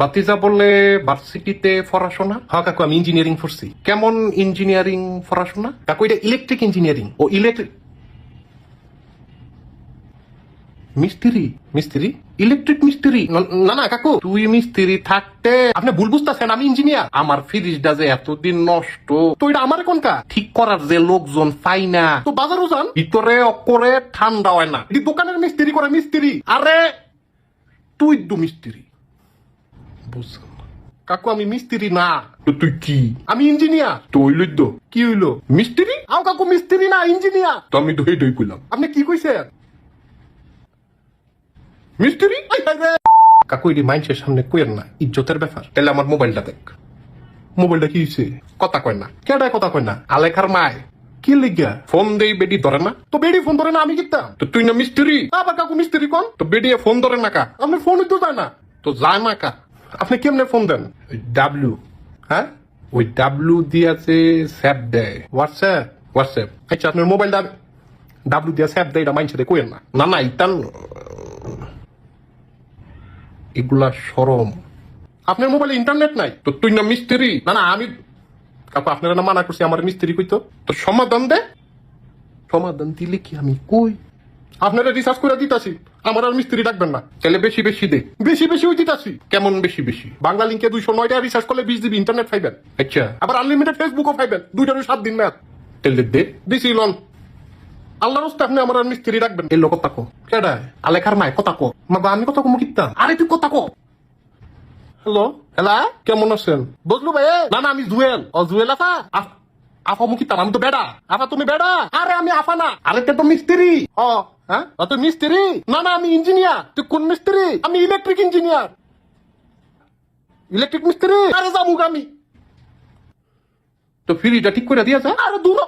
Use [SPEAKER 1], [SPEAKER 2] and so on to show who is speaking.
[SPEAKER 1] বাতিজা বললে ভার্সিটিতে পড়াশোনা? হ্যাঁ কাকু, আমি ইঞ্জিনিয়ারিং পড়ছি। কেমন ইঞ্জিনিয়ারিং পড়াশোনা কাকু? এটা ইলেকট্রিক ইঞ্জিনিয়ারিং। ও ইলেকট্রিক মিস্ত্রি? মিস্ত্রি? ইলেকট্রিক মিস্ত্রি? না না কাকু, তুই মিস্ত্রি থাকতে আপনি ভুল বুঝতেছেন, আমি ইঞ্জিনিয়ার। আমার ফ্রিজটা যে এতদিন নষ্ট, তো এটা আমার কোনটা ঠিক করার যে লোকজন পাই না, তো বাজারও যান, ভিতরে অকরে ঠান্ডা হয় না। এটি দোকানের মিস্ত্রি করে মিস্ত্রি। আরে তুই দু মিস্ত্রি বুঝছেন না। কাকু আমি মিস্ত্রি না। তো তুই কি? আমি ইঞ্জিনিয়ার। তো হইল তো কি হইলো? মিস্ত্রি? আও কাকু মিস্ত্রি না, ইঞ্জিনিয়ার। তো আমি তো হেডই কইলাম। আপনি কি কইছেন? মিস্ত্রি? কাকু এটি মাইন্সের সামনে কইেন না, ইজ্জতের ব্যাপার। তাহলে আমার মোবাইলটা দেখ। মোবাইলটা কি হয়েছে? কথা কয় না। কেডায় কথা কয় না? আলেখার মায় কি লিখা ফোন দেই, বেডি ধরে না। তো বেডি ফোন ধরে না, আমি কিতাম। তো তুই না মিস্ত্রি? আবার কাকু মিস্ত্রি কোন? তো বেডি ফোন ধরে না কা? আপনার ফোনই তো যায় না। তো যায় না কা? আপনি কেমনে ফোন দেন? ডাব্লিউ, হ্যাঁ ওই ডাব্লিউ দিয়েছে স্যাপ দেয়। হোয়াটসঅ্যাপ? হোয়াটসঅ্যাপ? আচ্ছা আপনার মোবাইলটা ডাব্লিউ দিয়া স্যাপ দেয়, এটা মাইনছে কইেন না। না না ইতান এগুলা সরম। আপনার মোবাইলে ইন্টারনেট নাই? তো তুই না মিস্ত্রি? না না আমি কাকু আপনারা না মানা করছি আমার মিস্ত্রি কইতো। তো সমাধান দে। সমাধান দিলে কি আমি কই? আপনারা রিসার্চ করে দিতাছি, আমার আর মিস্ত্রি ডাকবেন না। তাহলে বেশি বেশি দে। বেশি বেশি ওই দিতাছি। কেমন বেশি বেশি? বাংলা লিঙ্কে 209 টাকা রিসার্চ করলে 20 জিবি ইন্টারনেট পাইবেন। আচ্ছা, আবার আনলিমিটেড ফেসবুকও পাইবেন। দুইটারই 7 দিন ম্যাথ। তাহলে দে দিছি লন। আল্লাহর রাস্তায় আপনি আমার আর মিস্ত্রি রাখবেন। এই লোক কথা কো কেডা? আলেখার মায় কথা কো। মা আমি কথা কমু কিত্তা? আরে তুই কথা কো। হ্যালো হ্যালা, কেমন আছেন? বুঝলু ভাই? না না আমি জুয়েল। ও জুয়েল আফা? আফা মুখিতাম, আমি তো বেডা। আফা তুমি বেডা? আরে আমি আফা না, আরে তো মিস্ত্রি। ও হ্যাঁ তুই মিস্ত্রি? না না আমি ইঞ্জিনিয়ার। তুই কোন মিস্ত্রি? আমি ইলেকট্রিক ইঞ্জিনিয়ার। ইলেকট্রিক মিস্ত্রি? আরে যাবো আমি। তো ফ্রিটা ঠিক করে দিয়েছে। আরে দূর